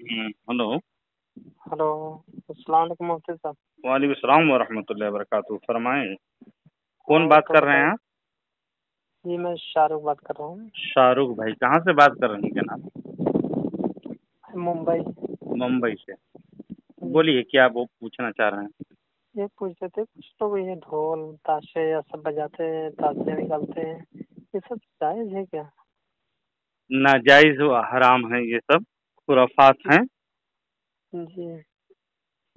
Hello. Hello. अस्सलाम वालेकुम मुफ्ती साहब। वालेकुम अस्सलाम वरहमतुल्लाहि वबरकातुहू। फरमाएं, कौन और बात तो कर रहे हैं बताइए। आप? जी मैं शाहरुख बात कर रहा हूँ। शाहरुख भाई, कहाँ से बात कर रहे हैं जनाब? मुंबई। मुंबई से। जी बोलिए, क्या वो पूछना चाह रहे हैं? ये पूछ रहे थे, कुछ लोग ये ढोल ताशे या सब बजाते हैं, तालियां निकालते हैं, ये सब जायज है क्या? नाजायज व हराम है, ये सब खुराफात हैं। जी।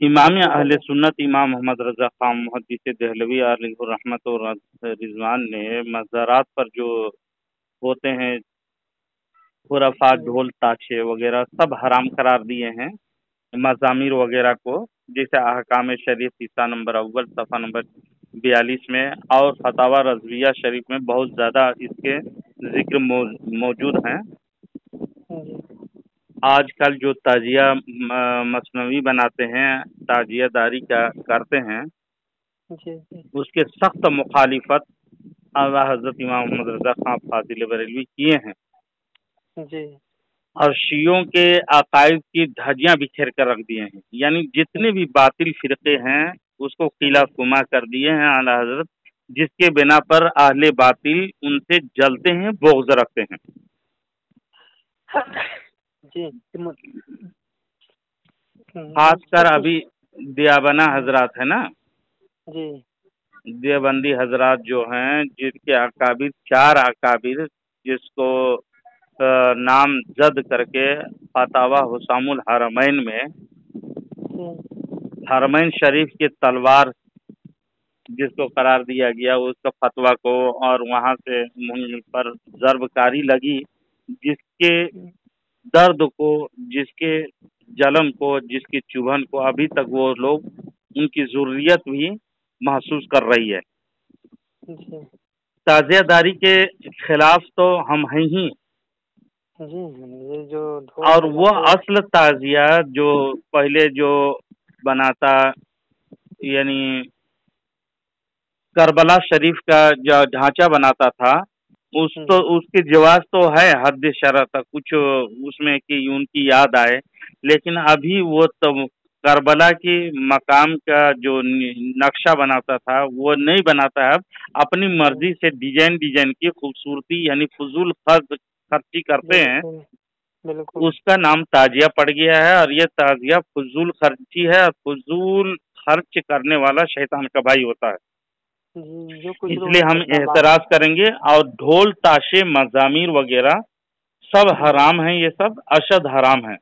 इमाम जैसे अहले जगह। सुन्नत इमाम मोहम्मद रजा खान मुहद्दिस देहलवी अलैहि रहमत और रिजवान ने मज़ारात पर जो होते हैं खुराफात, जी ढोल ताशे वगैरह सब हराम करार दिए हैं। मज़ामिर वगैरह को, जैसे अहकाम शरीफ हिस्सा नंबर अव्वल सफ़ा नंबर 42 में और फतावा रज़विया शरीफ में बहुत ज़्यादा इसके जिक्र मौजूद हैं। जी आजकल जो ताजिया मसनवी बनाते हैं, ताजियादारी का करते हैं, जी जी उसके सख्त मुखालिफत आला हज़रत इमाम मोहम्मद रज़ा खान फाजिल बरेलवी किए हैं जी और शियों के अकायद की धज्जियां बिखेर कर रख दिए हैं। यानी जितने भी बातिल फिरके हैं उसको किला जी फुमा कर दिए हैं आला हजरत, जिसके बिना पर अहले बातिल उनसे जलते हैं, बुग़्ज़ रखते हैं। जी। मुझसे खासकर कुछ। अभी दियाबना हजरात है ना, जी देवबंदी हजरात जो हैं, जिनके अकाबिर चार अकाबिर, जिसको नाम जद करके फतावा हुसामुल हरमैन में जी हरमैन शरीफ के तलवार जिसको करार दिया गया, उसका फतवा को, और वहां से मुंह पर ज़र्बकारी लगी, जिसके दर्द को, जिसके जलम को, जिसकी चुभन को अभी तक वो लोग, उनकी ज़ुर्रियत भी महसूस कर रही है। जी ताज़ियादारी के खिलाफ तो हम हैं ही, जी। ये जो ढोल और वो बजाते। असल ताज़िया जो पहले जो बनाता, यानी करबला शरीफ का जो ढांचा बनाता था, उस तो जी उसकी जवाब तो है हद शरह तक कुछ उसमें कि उनकी याद आए, लेकिन अभी वो तो करबला की मकाम का जो नक्शा बनाता था वो नहीं बनाता है। अब अपनी जी मर्जी से डिजाइन डिजाइन की खूबसूरती यानी फजूल खर्ची करते हैं। बिल्कुल बिल्कुल। उसका नाम ताजिया पड़ गया है, और ये ताजिया फजूल खर्ची है, और फजूल खर्च करने वाला शैतान का भाई होता है। जी जो कुछ लोग इसलिए हम इनका सामान। एतराज करेंगे, और ढोल ताशे मजामिर वगैरह सब जी हराम हैं, ये सब अशद हराम हैं।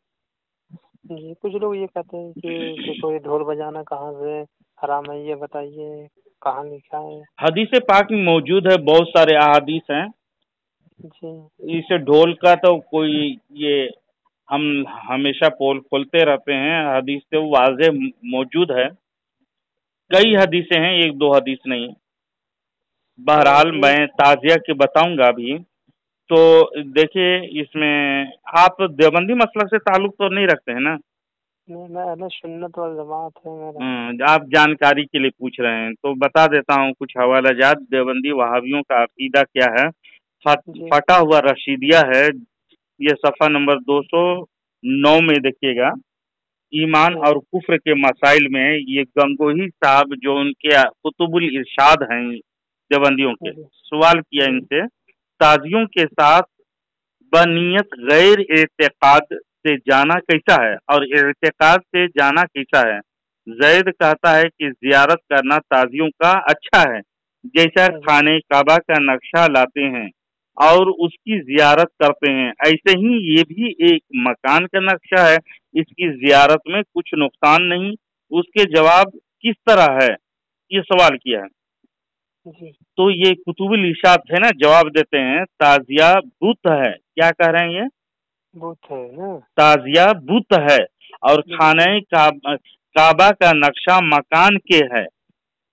जी कुछ लोग ये कहते हैं कि देखो ये ढोल बजाना कहाँ से हराम है, ये बताइए कहाँ लिखा है। हदीस पाक में मौजूद है, बहुत सारे अहादीस हैं। जी इस ढोल का तो कोई ये हम हमेशा पोल खोलते रहते हैं, हदीस से वाज़े मौजूद है। कई जी हदीसें हैं, एक दो हदीस नहीं। तो बहरहाल एक। मैं ताजिया की बताऊंगा अभी। तो देखिए, इसमें आप देवबंदी मसलक से ताल्लुक तो नहीं रखते हैं ना? मैं अहले सुन्नत वल जमात है मेरा। आप जानकारी के लिए पूछ रहे हैं तो बता देता हूँ कुछ हवाला जात। देवबंदी वहाबियों का अकीदा क्या है? जी फटा हुआ रशीदिया है, ये सफ़ा नंबर 209 में देखिएगा। ईमान जी और कुफ्र के मसाइल में ये गंगोही साहब जो उनके कुतुबुल इरशाद हैं देवबंदियों के, जी सवाल किया जी इनसे, ताजियों के साथ बनियत गैर एतकाद से जाना कैसा है और एतकाद से जाना कैसा है? जैद कहता है कि जियारत करना ताजियों का अच्छा है, जैसा जी खाने काबा का नक्शा लाते हैं और उसकी जियारत करते हैं, ऐसे ही ये भी एक मकान का नक्शा है, इसकी जियारत में कुछ नुकसान नहीं। उसके जवाब किस तरह है, ये सवाल किया है। जी तो ये कुतुबुल इरशाद है ना, जवाब देते हैं ताजिया बुत है। क्या कह रहे हैं ये? बुत है ना। ताजिया बुत है, और खाने बिल्कुल। काबा का नक्शा मकान के है,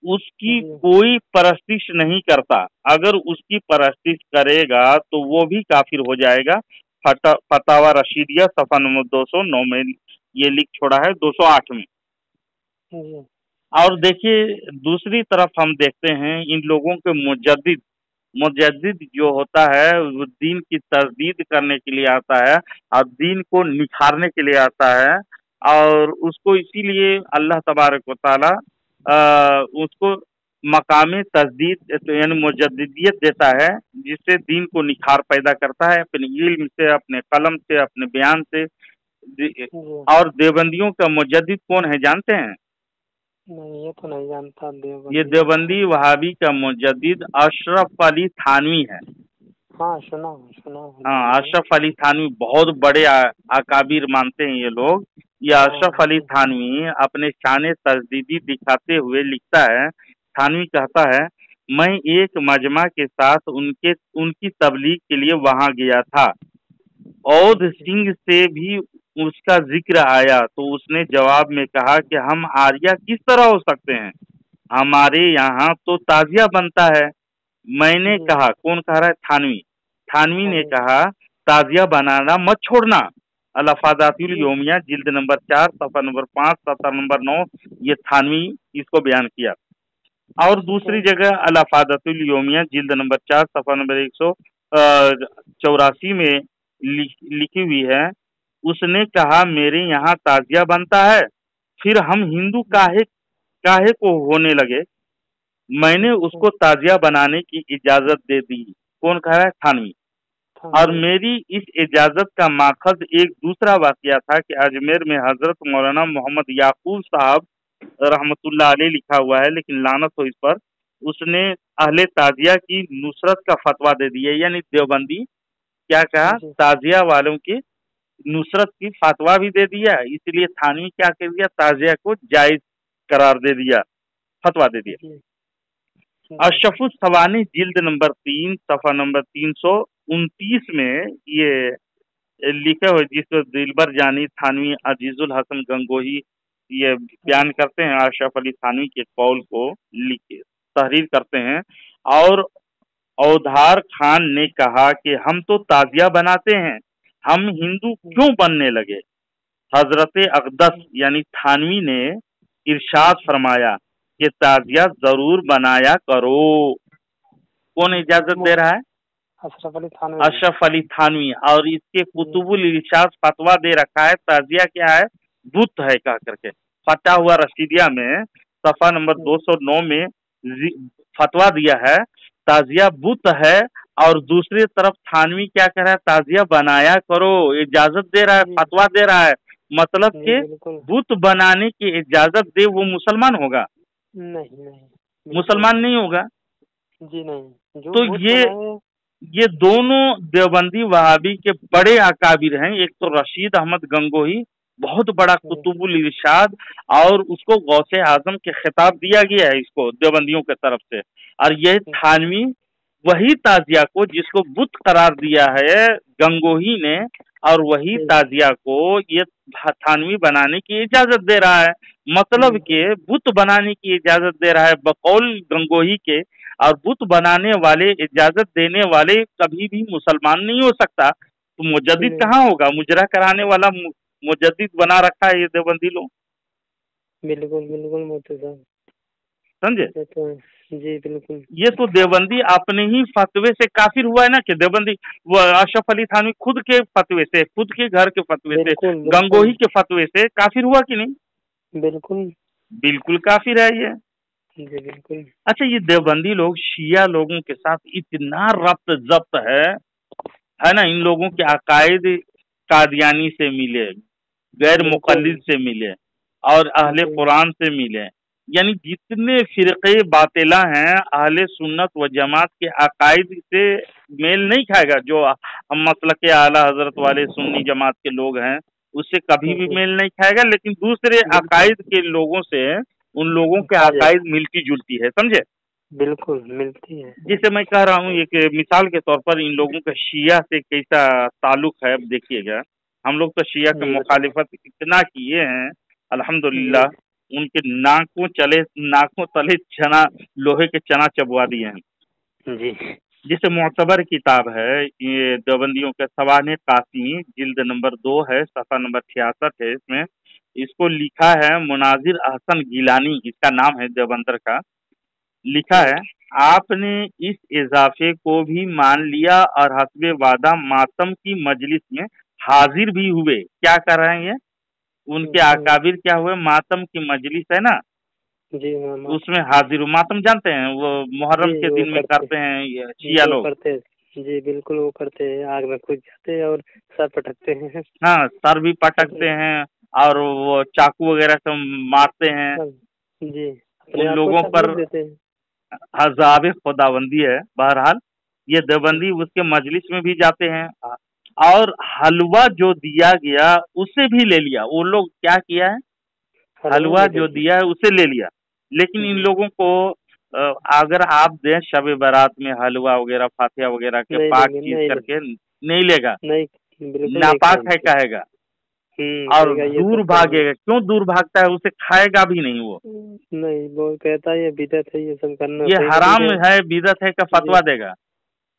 उसकी जी कोई परस्तिश नहीं करता। अगर उसकी परस्तिश करेगा तो वो भी काफिर हो जाएगा। फतावा रशीदिया सफा नंबर 209 में ये लिख छोड़ा है, 208 में। जी और देखिए, दूसरी तरफ हम देखते हैं इन लोगों के मुजद्दिद मुजद्दिद जो होता है वो दीन की तजदीद करने के लिए आता है और दीन को निखारने के लिए आता है, और उसको इसीलिए अल्लाह तबारक व तआला उसको मकाम तजदीद यानी मुजद्दिदियत देता है, जिससे दीन को निखार पैदा करता है अपने इल्म से, अपने कलम से, अपने बयान से। जी। और देवबंदियों का मुजद्दिद कौन है जानते हैं? नहीं, ये तो नहीं जानता ये देवबंदी। देवबंदी वहाबी का मुजद्दिद अशरफ अली थानवी है। हाँ, सुना हूँ, सुना हूँ। हाँ, अशरफ अली थानवी बहुत बड़े अकाबिर मानते हैं ये लोग। ये अशरफ अली थानवी अपने शान तजदीदी दिखाते हुए लिखता है, थानवी कहता है, मैं एक मजमा के साथ उनकी तबलीग के लिए वहां गया था। औध सिंह से भी उसका जिक्र आया तो उसने जवाब में कहा कि हम आर्या किस तरह हो सकते हैं, हमारे यहाँ तो ताजिया बनता है। मैंने कहा, कौन कह रहा है? थानवी। थानवी ने कहा, ताजिया बनाना मत छोड़ना। अल-अफ़ादातुल यौमिया जिल्द नंबर 4 सफ़ा नंबर 5 सतर नंबर 9, ये थानवी इसको बयान किया। और दूसरी जगह अल-अफ़ादातुल यौमिया जिल्द नंबर 4 सफ़ा नंबर 184 में लिखी हुई है, उसने कहा मेरे यहाँ ताजिया बनता है, फिर हम हिंदू काहे को होने लगे। मैंने उसको ताजिया बनाने की इजाजत दे दी। कौन कह रहा है? थानवी। और मेरी इस इजाजत का माखज एक दूसरा वाकया था कि अजमेर में हजरत मौलाना मोहम्मद याकूब साहब रहमतुल्लाह अलैह लिखा हुआ है, लेकिन लानत हो इस पर, उसने अहले ताजिया की नुसरत का फतवा दे दिया। यानी देवबंदी क्या कहा? ताजिया वालों की नुसरत की फतवा भी दे दिया। इसलिए थानवी क्या कर दिया? ताजिया को जायज करार दे दिया, फतवा दे दिया। अशफुस सवानी जिल्द नंबर 3 सफा नंबर 329 में ये लिखे हुए, जिसको दिलबर जानी थानवी अजीजुल हसन गंगोही ये बयान करते हैं, अशरफ अली थानवी के कौल को लिखे तहरीर करते हैं। और औधार खान ने कहा कि हम तो ताजिया बनाते हैं, हम हिंदू क्यों बनने लगे? हजरत अकदस यानी थानवी ने इरशाद फरमाया कि ताजिया जरूर बनाया करो। कौन इजाजत दे रहा है? अशरफ अली थानवी। अशरफ अली थानवी। और इसके कुतुबुल इरशाद फतवा दे रखा है, ताजिया क्या है? बुत है कह करके। फटा हुआ रशीदिया में सफा नंबर 209 में फतवा दिया है, ताजिया बुत है। और दूसरी तरफ थानवी क्या कह रहा है? ताजिया बनाया करो, इजाजत दे रहा है, फतवा दे रहा है। मतलब कि बुत बनाने की इजाजत दे वो मुसलमान होगा? नहीं, मुसलमान नहीं होगा जी, नहीं। तो ये दोनों देवबंदी वहाबी के बड़े अकाबिर हैं। एक तो रशीद अहमद गंगोही, बहुत बड़ा कुतुबुल इरशाद, और उसको गौसे आजम के खिताब दिया गया है इसको देवबंदियों के तरफ से। और यह थानवी वही ताजिया को जिसको बुत करार दिया है गंगोही ने, और वही ताजिया को ये थानवी बनाने की इजाजत दे रहा है। मतलब के बुत बनाने की इजाजत दे रहा है बकौल गंगोही के। और बुत बनाने वाले, इजाजत देने वाले कभी भी मुसलमान नहीं हो सकता। तो मुजद्दिद कहाँ होगा? मुजरा कराने वाला मुजद्दिद बना रखा है ये देवबंदी लोग। बिल्कुल बिल्कुल मोती साहब, समझे? जी बिल्कुल। ये तो देवबंदी अपने ही फतवे से काफिर हुआ है ना, कि देवबंदी वो अशरफ अली थानवी खुद के फतवे से, खुद के घर के फतवे से, गंगोही के फतवे से काफिर हुआ कि नहीं? बिल्कुल बिल्कुल काफिर है ये। जी बिल्कुल। अच्छा, ये देवबंदी लोग शिया लोगों के साथ इतना रब्त जब्त है ना। इन लोगों के अकायद कादियानी से मिले, गैर मुकल्लिद से मिले, और अहले कुरान से मिले। यानी जितने फिरके बातिला हैं, अहले सुन्नत व जमात के अकायद से मेल नहीं खाएगा। जो हम मसलक के आला हजरत वाले सुन्नी जमात के लोग हैं, उससे कभी भी मेल नहीं खाएगा। लेकिन दूसरे अकायद के लोगों से उन लोगों के अकायद मिलती जुलती है, समझे? बिल्कुल मिलती है। जिसे मैं कह रहा हूँ, एक मिसाल के तौर पर इन लोगों का शिया से कैसा ताल्लुक है, अब देखिएगा। हम लोग तो शिया के मुखालिफत इतना किए हैं, अल्हम्दुलिल्लाह, उनके नाकों तले चना, लोहे के चना चबवा दिए हैं जी। जिसे मोतबर किताब है ये देवबंदियों के सवाने कासी, जिल्द नंबर 2 है, सफा नंबर 66 है। इसमें इसको लिखा है मुनाजिर अहसन गिलानी, इसका नाम है देवबंदर का। लिखा है, آپ نے اس اضافے کو بھی مان لیا اور حسب وعدہ ماتم کی مجلس میں حاضر بھی ہوئے. کیا کر رہے ہیں یہ؟ ان کے اکابر کیا ہوئے؟ ماتم کی مجلس ہے نا، جی اس میں حاضر ہو. ماتم جانتے ہیں وہ محرم جی کے وہ دن میں کرتے ہیں یہ شیعہ جو لوگ. کرتے جی بالکل وہ کرتے ہیں، آگ میں کود جاتے ہیں اور سر پٹکتے ہیں. ہاں، سر بھی پٹکتے ہیں اور وہ چاقو وغیرہ سے مارتے ہیں. جی اپنے ان آپ کو لوگوں پر تکلیف دیتے ہیں. عذاب خداوندی ہے. بہرحال یہ دیوبندی اس کے مجلس میں بھی جاتے ہیں اور حلوہ جو دیا گیا اسے بھی لے لیا. وہ لوگ کیا کیا ہے؟ حلوہ جو دیا ہے اسے لے لیا. لیکن ان لوگوں کو اگر آپ دیں شب برات میں حلوہ وغیرہ فاتحہ وغیرہ کے پاک چیز کر کے نہیں لے گا، ناپاک ہے کہے گا اور دور بھاگے گا. کیوں دور بھاگتا ہے؟ اسے کھائے گا بھی نہیں. وہ نہیں، وہ کہتا ہے یہ بدعت ہے، یہ سب کرنا یہ حرام ہے، بدعت ہے کا فتویٰ دے گا.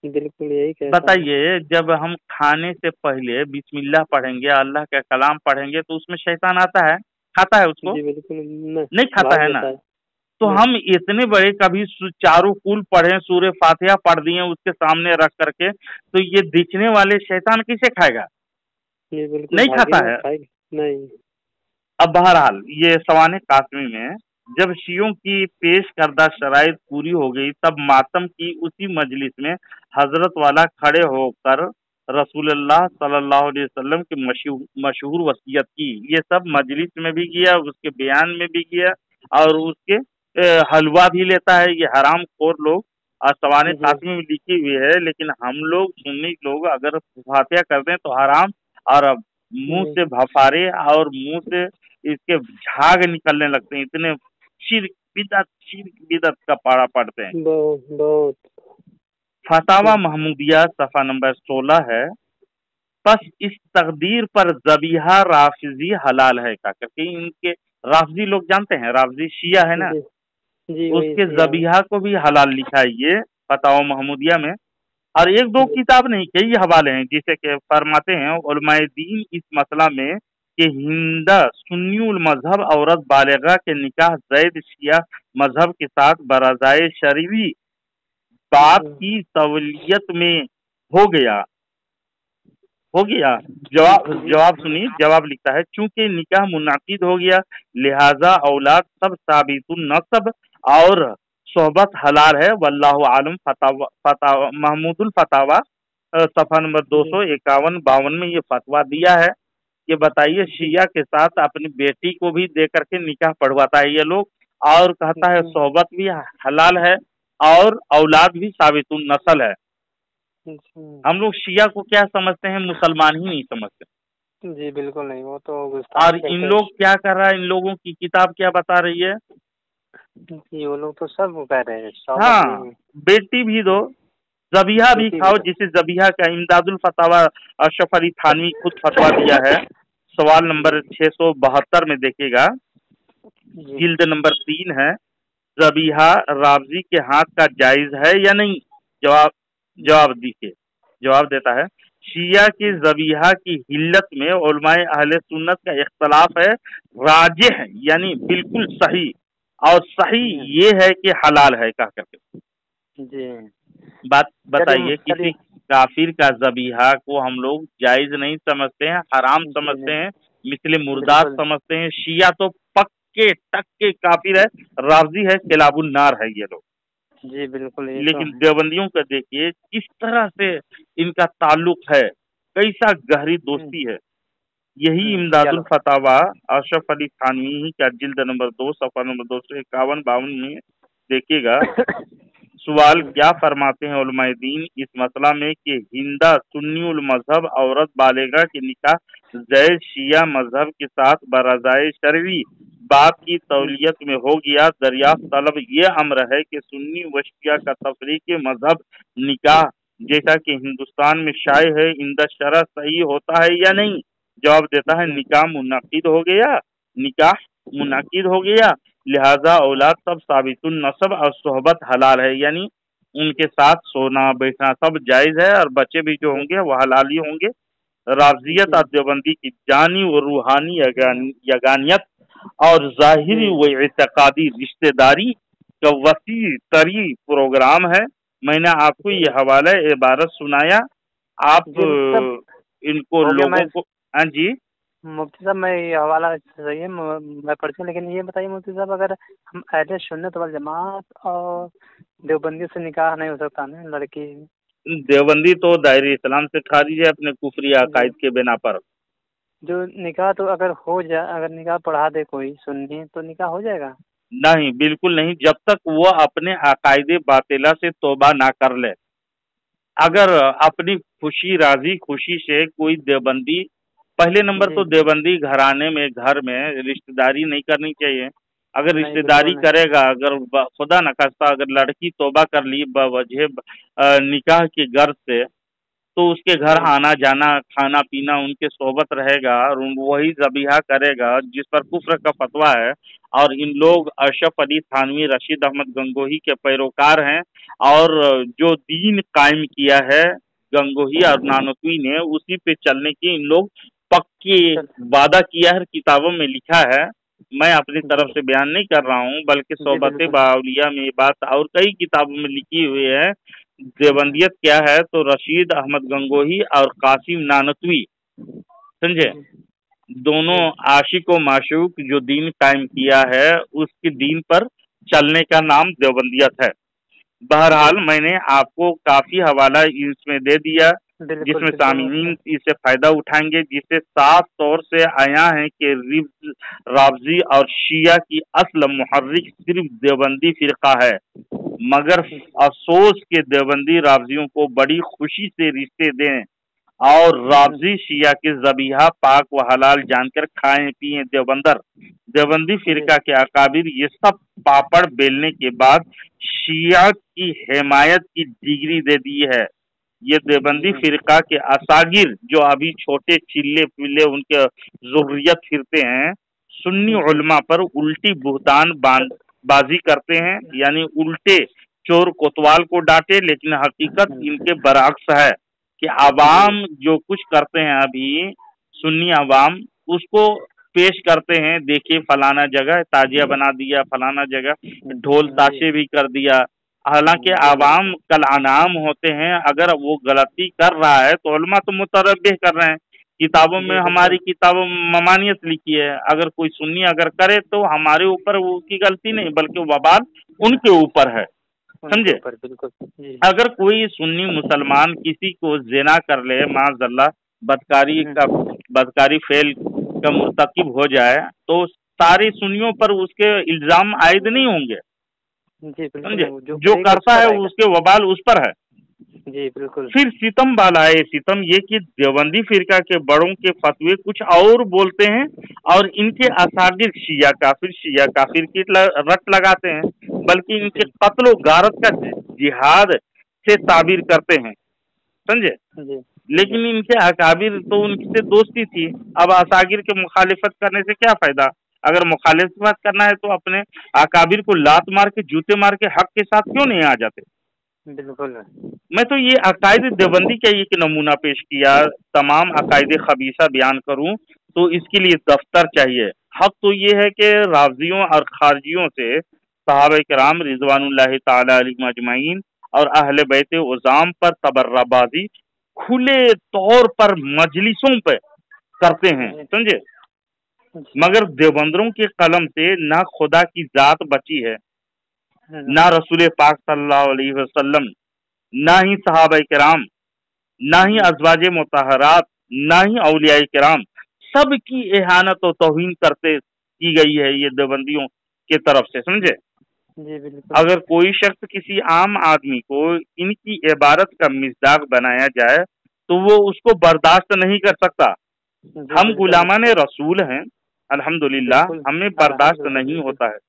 بالکل یہی کہتا ہے. بتائیے جب ہم کھانے سے پہلے بسم اللہ پڑھیں گے، اللہ کا کلام پڑھیں گے تو اس میں شیطان آتا ہے؟ کھاتا ہے اس کو؟ جی بالکل نہیں کھاتا ہے نا. تو ہم اتنے بڑے کبھی چاروں کل پڑھیں، سورہ فاتحہ پڑھ دیے اس کے سامنے رکھ کر کے، تو یہ دکھنے والے شیطان کسے کھائے گا؟ نہیں کھاتا ہے. نہیں. اب بہرحال یہ سوانح قاسمی میں جب شیعوں کی پیش کردہ شرائط پوری ہو گئی تب ماتم کی اسی مجلس میں حضرت والا کھڑے ہو کر رسول اللہ صلی اللہ علیہ وسلم کی مشہور وصیت کی. یہ سب مجلس میں بھی کیا، اس کے بیان میں بھی کیا اور اس کے حلوہ بھی لیتا ہے. یہ حرام خور لوگ اور سوانح قاسمی میں لکھی ہوئی ہے. لیکن ہم لوگ سنی لوگ اگر فاتحہ کر دیں تو حرام، اور منہ سے بھفارے اور منہ سے اس کے جھاگ نکلنے لگتے ہیں. اتنے شرک بدعت کا پاڑا پڑتے ہیں. بہت. فتاوی محمودیہ صفحہ نمبر 16 ہے. بس اس تقدیر پر ذبیحہ رافضی حلال ہے کا کر کے ان کے رافضی لوگ جانتے ہیں، رافضی شیعہ ہے نا، اس کے ذبیحہ کو بھی حلال لکھا ہے یہ فتاوی محمودیہ میں. اور ایک دو کتاب نہیں، کئی حوالے ہیں جسے کہ فرماتے ہیں علماء دین اس مسئلہ میں کہ ہندہ سنی المذہب عورت بالغہ کے نکاح زید شیعہ مذہب کے ساتھ برازائے شرعی باپ کی تولیت میں ہو گیا. جواب سنیے، جواب لکھتا ہے چونکہ نکاح منعقد ہو گیا لہذا اولاد سب ثابت النسب اور صحبت حلال ہے. واللہ عالم. محمود الفتاوی صفحہ نمبر 251-52 میں یہ فتویٰ دیا ہے. یہ بتائیے شیعہ کے ساتھ اپنی بیٹی کو بھی دے کر کے نکاح پڑھواتا ہے یہ لوگ، اور کہتا ہے صحبت بھی حلال ہے اور اولاد بھی ثابت النسل ہے. ہم لوگ شیعہ کو کیا سمجھتے ہیں؟ مسلمان ہی نہیں سمجھتے. جی بالکل نہیں. وہ تو اور ان لوگ کیا کر رہا ہے؟ ان لوگوں کی کتاب کیا بتا رہی ہے؟ وہ لوگ تو سب کہہ رہے ہیں. ہاں، بیٹی بھی دو، ذبیحہ بھی کھاؤ. جسے ذبیحہ کا امداد الفتاوی اشرف علی تھانوی خود فتویٰ دیا ہے. سوال نمبر 672 میں دیکھیے گا، جلد نمبر 3 ہے. ذبیحہ رافضی کے ہاتھ کا جائز ہے یا نہیں؟ جواب دیکھیے. جواب دیتا ہے شیعہ کی ذبیحہ کی حلت میں علماء اہل سنت کا اختلاف ہے. راجح یعنی بالکل صحیح اور صحیح یہ ہے کہ حلال ہے کہہ کر کے. جی بات بتائیے، کسی کافر کا ذبیحہ کو ہم لوگ جائز نہیں سمجھتے ہیں، حرام سمجھتے ہیں، مثل مردار سمجھتے ہیں. شیعہ تو پکے ٹکے کافر ہے، رافضی ہے، کلاب النار ہے یہ لوگ. جی بالکل. لیکن دیوبندیوں کا دیکھیے کس طرح سے ان کا تعلق ہے، کیسا گہری دوستی ہے. یہی امداد الفتاوی اشرف علی تھانوی کا جلد نمبر 2 صفحہ نمبر 251-52 میں دیکھیے گا. سوال کیا فرماتے ہیں علماء دین اس مسئلہ میں کہ ہندہ سنی المذہب عورت بالغہ کے نکاح زید شیعہ مذہب کے ساتھ برازائے شرعی باپ کی تولیت میں ہو گیا. دریافت طلب یہ امر ہے کہ سنی و شیعہ کا تفریق مذہب نکاح جیسا کہ ہندوستان میں شائع ہے اندہ شرع صحیح ہوتا ہے یا نہیں؟ جواب دیتا ہے نکاح منعقد ہو گیا، نکاح منعقد ہو گیا لہذا اولاد سب ثابت النسب اور صحبت حلال ہے. یعنی ان کے ساتھ سونا بیٹھنا سب جائز ہے اور بچے بھی جو ہوں گے وہ حلال ہی ہوں گے. رافضیت اور دیوبندی کی جانی و روحانی یگانیت اور ظاہری و اعتقادی رشتہ داری का वसी तरी प्रोग्राम है। मैंने आपको ये हवाला इबारत सुनाया, आप जी मुफ्ती साहब इनको हो गया। लोगों को। हाँ जी। मुफ्ती साहब मैं ये हवाला सही है, मैं पढ़ती हूँ, लेकिन ये बताइए मुफ्ती साहब, अगर हम अहले सुन्नत वल जमात और देवबंदी से निकाह नहीं हो सकता ना लड़की? देवबंदी तो दायरे इस्लाम से खारिज है अपने कुफरी जी, अकायद के बिना पर। जो निकाह तो अगर हो जाए, अगर निकाह पढ़ा दे कोई सुन्नी तो निकाह हो जाएगा? नहीं, बिल्कुल नहीं, जब तक वो अपने अकायदे बातिला से तौबा ना कर ले। अगर अपनी खुशी राजी खुशी से कोई देवबंदी, पहले नंबर जी तो देवबंदी घराने में घर में रिश्तेदारी नहीं करनी चाहिए। अगर नहीं, बिल्कुल रिश्तेदारी नहीं। करेगा, अगर खुदा न खास्ता अगर लड़की तौबा कर ली बवजह निकाह की गर्ज से, तो उसके घर जी आना जाना खाना पीना उनके सोबत रहेगा और वही ज़बीहा करेगा जिस पर कुफ्र का फतवा है। और इन लोग अशरफ अली थानवी, रशीद अहमद गंगोही के पैरोकार हैं, और जो दीन कायम किया है गंगोही और नानकवी ने, उसी पे चलने की इन लोग पक्की चल वादा किया है, किताबों में लिखा है। मैं अपनी तरफ जी से बयान नहीं कर रहा हूँ, बल्कि जी सोबत बिल्कुल। बाउलिया में ये बात और कई किताबों में लिखी हुई है। जी देवबंदियत क्या है, तो रशीद अहमद गंगोही और कासिम नानकवी, समझे, जी दोनों जी आशिक व माशूक जो दीन कायम किया है, उसके दीन पर चलने का नाम देवबंदियत है। जी बहरहाल मैंने आपको काफी हवाला इसमें दे दिया, बिल्कुल जिसमें बिल्कुल मुफ्ती सामीन साहब। इससे फायदा उठाएंगे, जिससे साफ तौर से आया है कि रावजी और शिया की असल मुहर्रिक सिर्फ देवबंदी फिरका है। मगर अफसोस के देवबंदी रावजियों को बड़ी खुशी से रिश्ते दें और रावजी शिया के जबीहा पाक व हलाल जानकर खाएं पिए देवबंदर। देवबंदी जी फिरका के अकाबिर ये सब पापड़ बेलने के बाद शिया की हिमायत की डिग्री दे दी है। ये देवबंदी जी फिरका के असागिर जो अभी छोटे चिल्ले पिल्ले उनके जुर्रियत फिरते हैं, सुन्नी जी उलमा पर उल्टी बुहतान बाजी करते हैं, यानी उल्टे चोर कोतवाल को डांटे, लेकिन हकीकत इनके बरअक्स है कि जी आवाम जो कुछ करते हैं अभी, सुन्नी आवाम उसको पेश करते हैं, देखिए फलाना जगह ताजिया बना दिया, फलाना जगह ढोल जी ताशे भी कर दिया। हालांकि जी आवाम कल अनाम होते हैं, अगर वो गलती कर रहा है तो उलमा तो मुतरब्बिह कर रहे हैं। किताबों में, जी हमारी बिल्कुल। किताबों में ममानियत लिखी है, अगर कोई सुन्नी अगर करे तो हमारे ऊपर वो उसकी गलती नहीं, बल्कि वबाल उनके ऊपर है, उनके समझे। ऊपर बिल्कुल। जी अगर कोई सुन्नी मुसलमान किसी को जिना कर ले, माज़अल्लाह बदकारी फेल का मुर्तकिब हो जाए, तो सारी सुन्नियों पर उसके इल्जाम आयद नहीं होंगे, जी बिल्कुल समझे। नहीं, जो जो करेगा उस करता है पर आएगा। उसके वबाल उस पर है। जी बिल्कुल। फिर सितम बालाए सितम ये कि देवबंदी फिरका के बड़ों के फतवे कुछ और बोलते हैं, और इनके असागिर शिया काफिर की रट लगाते हैं, बल्कि इनके जी कत्लो गारत का जिहाद से ताबीर करते हैं, समझे। जी जी लेकिन इनके अकाबिर तो उनसे दोस्ती थी, अब असागिर के मुखालिफत करने से क्या फायदा। अगर मुखालिफत करना है तो अपने अकाबिर को लात मार के जूते मार के हक के साथ क्यों नहीं आ जाते। बिल्कुल। मैं तो ये अकायद देवबंदी का एक नमूना पेश किया, तमाम अकायद खबीसा बयान करूं तो इसके लिए दफ्तर चाहिए। हक तो ये है कि रावजियों और खारजियों से सहाबा कराम रिजवानुल्लाह ताला अलैहिम अजमाइन और अहले बैत उज़ाम पर तबर्राबाजी खुले तौर पर मजलिसों पे करते हैं, जी समझे। जी मगर देवबंदरों के कलम से ना खुदा की जात बची है, ना रसूल पाक सल्लल्लाहु अलैहि वसल्लम, ना ही सहाबा किराम, ना ही जी अजवाज मुताहरात, ना ही औलिया किराम, सब की एहानत और तौहीन करते की गई है ये देवबंदियों के तरफ से, समझे। जी बिल्कुल। अगर कोई शख्स किसी आम आदमी को इनकी इबारत का मिज़दाक बनाया जाए तो वो उसको बर्दाश्त नहीं कर सकता। जी हम बिल्कुल। गुलामान रसूल हैं, अल्हम्दुलिल्लाह, बिल्कुल हमें बर्दाश्त अल्हम्दुलिल्लाह नहीं बिल्कुल। होता है।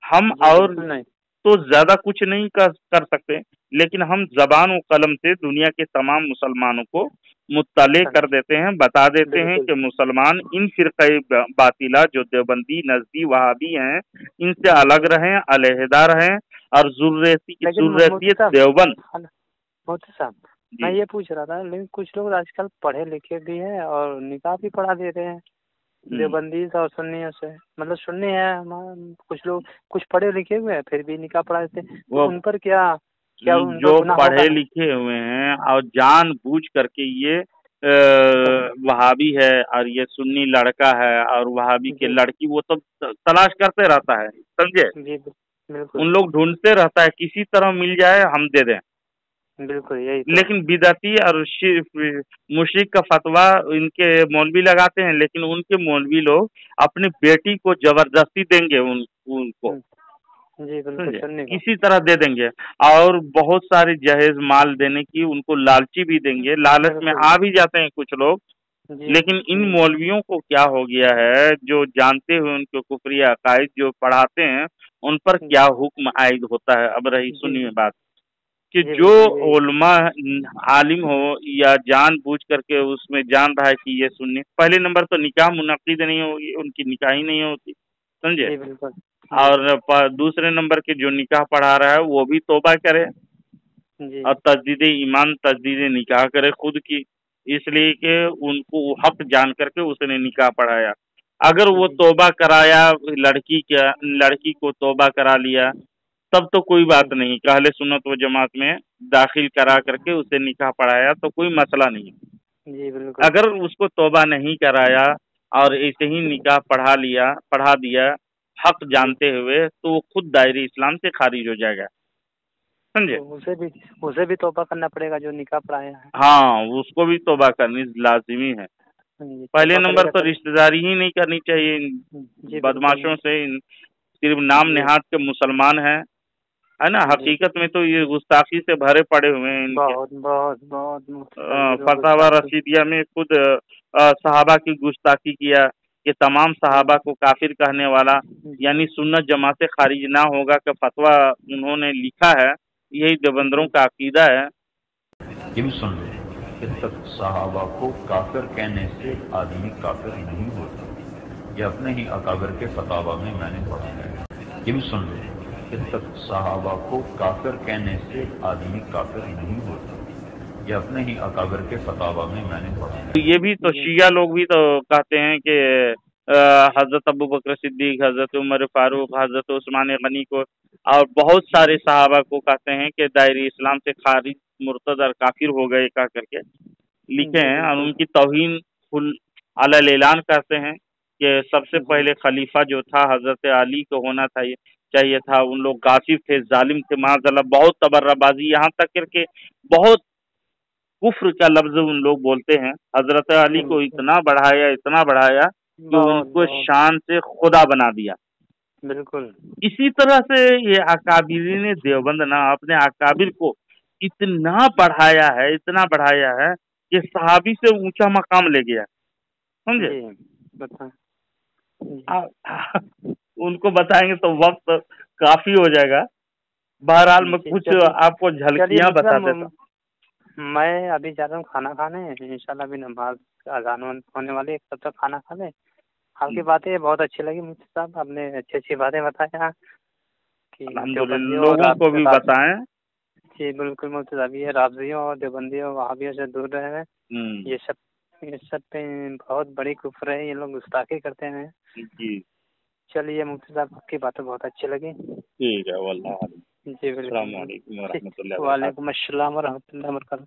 हम जी और बिल्कुल नहीं। तो ज्यादा कुछ नहीं कर सकते, लेकिन हम जबान और कलम से दुनिया के तमाम मुसलमानों को मुत्तले कर देते हैं, बता देते हैं बिल्कुल। कि मुसलमान इन फिरक़े बातिला जो देवबंदी नजदी वहाबी हैं, इनसे अलग रहें, अलहदा रहें, और लेकिन मोदी जुर्रियत साहब, देवबंद। मोदी साहब, मैं जी ये पूछ रहा था, लेकिन कुछ लोग आजकल पढ़े लिखे भी हैं और निकाह भी पढ़ा दे रहे हैं। دیوبندی اور سنیوں سے، مطلب سنی ہے کچھ لوگ کچھ پڑھے لکھے ہوئے ہیں پھر بھی نکاح پڑھاتے ہیں، تو ان پر کیا ان جو پر گناہ پڑھے ہوگا؟ لکھے ہوئے ہیں اور جان بوجھ کر کے یہ وہابی ہے اور یہ سنی لڑکا ہے اور وہابی کے جی لڑکی، وہ تو تلاش کرتے رہتا ہے، سمجھے؟ جی بالکل ان لوگ ڈھونڈتے رہتا ہے کسی طرح مل جائے ہم دے دیں، بالکل یہی تو لیکن بدعتی اور مشرک کا فتویٰ ان کے مولوی لگاتے ہیں، لیکن ان کے مولوی لوگ اپنی بیٹی کو زبردستی دیں گے ان کو، جی بالکل سمجھے؟ سننے کو کسی طرح دے دیں گے اور بہت سارے جہیز مال دینے کی ان کو لالچی بھی دیں گے، لالچ میں بالکل آ بھی جاتے ہیں کچھ لوگ، جی لیکن ان مولویوں کو کیا ہو گیا ہے جو جانتے ہوئے ان کے کفری عقائد جو پڑھاتے ہیں ان پر کیا حکم عائد ہوتا ہے؟ اب رہی جی سنی میں بات کہ جی جو بالکل یہی علماء عالم ہو یا جان بوجھ کر کے اس میں جان رہا ہے کہ یہ سنی، پہلے نمبر تو نکاح منعقد نہیں ہوگی، ان کی نکاح ہی نہیں ہوتی، سمجھے؟ جی بالکل جی اور دوسرے نمبر کے جو نکاح پڑھا رہا ہے وہ بھی توبہ کرے جی اور تجدید ایمان تجدید نکاح کرے خود کی، اس لیے کہ ان کو حق جان کر کے اس نے نکاح پڑھایا۔ اگر وہ جی توبہ کرایا لڑکی کو توبہ کرا لیا تب تو کوئی جی بات نہیں، اہل سنت و جماعت میں داخل کرا کر کے اسے نکاح پڑھایا تو کوئی مسئلہ نہیں۔ جی بالکل اگر اس کو توبہ نہیں کرایا اور ایسے ہی نکاح پڑھا دیا حق جی جانتے ہوئے تو وہ خود دائرے اسلام سے خارج ہو جائے گا، سمجھے؟ تو اسے بھی توبہ کرنا پڑے گا جو نکاح پڑھایا ہے؟ ہاں اس کو بھی توبہ کرنی لازمی ہے۔ جی پہلے توبہ کرے نمبر گا تو تب؟ رشتہ داری ہی نہیں کرنی چاہیے ان جی بالکل بدماشوں سے، صرف نام جی نہاد کے مسلمان ہیں، ہے نا؟ جی حقیقت میں تو یہ گستاخی سے بھرے پڑے ہوئے ہیں ان کے۔ بہت بہت بہت مستقبل فتاوی گستاخی۔ رشیدیہ میں خود صحابہ کی گستاخی کیا کہ تمام صحابہ کو کافر کہنے والا یعنی سنت جماعت سے خارج نہ ہوگا کہ فتویٰ انہوں نے لکھا ہے، یہی دیوبندروں کا عقیدہ ہے۔ یہ بھی سن لو کہ تک صحابہ کو کافر کہنے سے آدمی کافر نہیں ہوتا، یہ اپنے ہی اکابر کے فتاوی میں نے پڑھا ہے۔ یہ بھی سن لو کہ تک صحابہ کو کافر کہنے سے آدمی کافر نہیں ہوتا، یہ اپنے ہی اکابر کے فتاوی میں نے پڑھا ہے۔ یہ بھی تو شیعہ لوگ بھی تو کہتے ہیں کہ حضرت ابو بکر صدیق، حضرت عمر فاروق، حضرت عثمان غنی کو اور بہت سارے صحابہ کو کہتے ہیں کہ دائرہ اسلام سے خارج مرتد اور کافر ہو گئے کہہ کر کے لکھے جی ہیں، اور بالکل ان کی توہین علی الاعلان کرتے ہیں کہ سب سے جی پہلے خلیفہ جو تھا حضرت علی کو ہونا چاہیے تھا، ان لوگ غاصب تھے، ظالم تھے، معاذ اللہ، بہت تبرہ بازی، یہاں تک کر کے بہت کفر کا لفظ ان لوگ بولتے ہیں۔ حضرت علی جی کو بالکل اتنا بڑھایا کہ ان بہت کو بہت شان سے خدا بنا دیا۔ بالکل اسی طرح سے یہ اکابرین دیوبند نے اپنے اکابر کو اتنا بڑھایا ہے کہ صحابی سے اونچا مقام لے گیا، سمجھے؟ جی بتا جی ان کو بتائیں گے تو وقت کافی ہو جائے گا، بہرحال میں جی کچھ چلیے آپ کو چلیے جھلکیاں بتا دیتا ہوں۔ میں ابھی جا رہا ہوں کھانا کھانے، انشاءاللہ ابھی نماز اذان ہونے والی ہے، تب تک کھانا کھا لیں۔ آپ کی باتیں بہت اچھی لگی مفتی صاحب، آپ نے اچھی اچھی باتیں بتایا کہ الحمدللہ دیوبندیوں اور لوگوں کو بھی بتائیں۔ جی بالکل مفتی صاحب، یہ رافضیوں اور دیوبندیوں وہابیوں سے دور رہے ہیں، یہ سب پہ بہت بڑی کفر ہے، یہ لوگ گستاخی کرتے ہیں۔ جی چلیے مفتی صاحب، آپ کی باتیں بہت اچھی لگی۔ ٹھیک ہے، واللہ عالم۔ جی بالکل السلام علیکم ٹھیک، ورحمۃ اللہ وبرکاتہ۔ وعلیکم السلام ورحمۃ اللہ وبرکاتہ۔